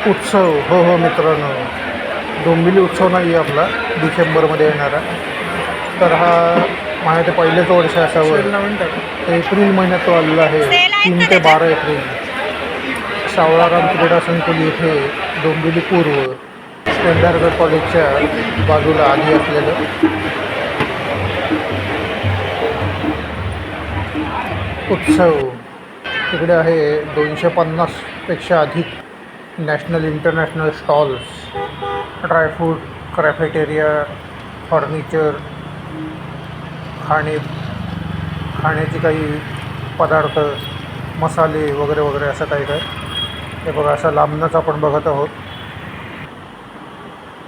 उत्सव हो हो मित्रांनो, डोंबिवली उत्सव नाही आहे आपला डिसेंबरमध्ये येणारा. तर हा माझ्या ते पहिलेच वर्ष असावं. एप्रिल महिन्यात तो आलेला आहे, 3 ते 12 एप्रिल. सावळाराम क्रीडा संकुल येथे डोंबिवली पूर्व पेंढारकर कॉलेजच्या बाजूला आधी असलेलं उत्सव. तिकडे आहे 250पेक्षा अधिक national international stalls, dry fruit, cafeteria, furniture, खाण्याची काही पदार्थ, मसाले वगैरे वगैरे असं काही काय. हे बघा, असं लांबनंच आपण बघत आहोत.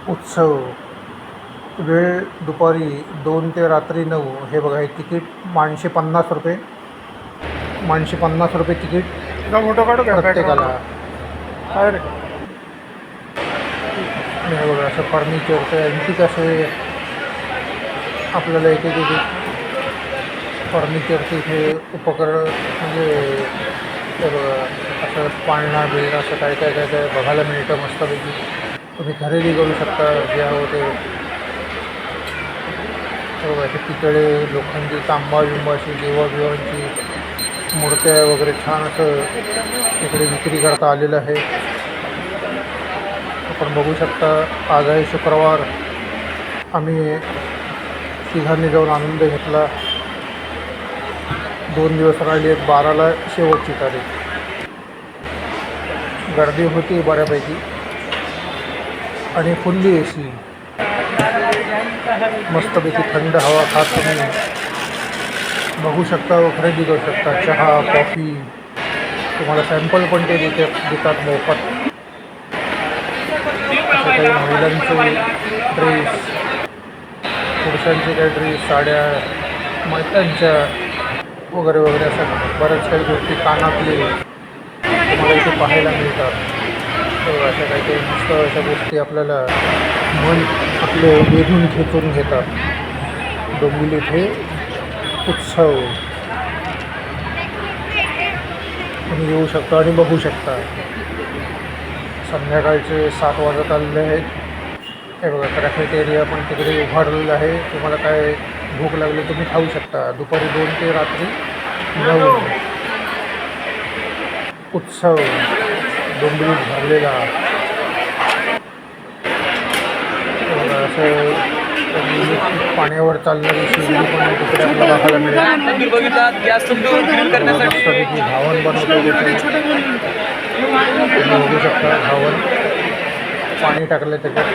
उत्सव, वेळ दुपारी 2 ते रात्री 9. हे बघा, हे तिकीट माणशे 50 रुपये, माणशे 50 रुपये तिकीट फोटो काढू का प्रत्येकाला. काय रे? हे बघा, असं फर्निचरचं अँटिक असे आपल्याला एक फर्निचरचे इथे उपकरण म्हणजे हे बघा, असं पाळणा बिळणं असं काय काय काय काय बघायला मिळतं मस्तपैकी. तुम्ही खरेदी करू शकता जे हवं ते. बघा, असे पितळे, लोखंडी, तांबा बिंबा अशी देवाबिवांची मूर्त्या वगैरे छान असं इकडे विक्री करता आलेलं आहे. आपण बघू शकता. आज आहे शुक्रवार. आम्ही तिघांनी जाऊन आनंद घेतला. 2 दिवस राहिले आहेत, 12ला शेवटची तारीख. गर्दी होती बऱ्यापैकी आणि फुल्ली AC. मस्तपैकी थंड हवा खात तुम्ही बघू शकता व खरेदी करू शकता. चहा, कॉफी, तुम्हाला सॅम्पल पण ते देतात मोफत. असं काही महिलांचे ड्रेस, पुरुषांचे काही ड्रेस, साड्या, महिलांच्या वगैरे वगैरे असं बऱ्याच काही गोष्टी, कानातले तुम्हाला इथे पाहायला मिळतात. तर अशा काही काही मस्त अशा गोष्टी आपल्याला मन आपले वेधून खेचून घेतात. डोंबिवली इथे उत्सव तुम्ही येऊ शकता आणि बघू शकता. संध्याकाळचे 7 वाजत आलेले आहेत. हे बघा, कॅफेटेरिया पण तिकडे उभारलेलं आहे. तुम्हाला काय भूक लागली तुम्ही खाऊ शकता. दुपारी 2 ते रात्री 9. उत्सव डोंबिवलीत भरलेला. असं पाण्यावर चालणारी शिडी पण तिकडे आपल्याला बघायला मिळेल. मस्तपैकी घावन बनवतो बघू शकता. घावन पाणी टाकलं त्याच्यात.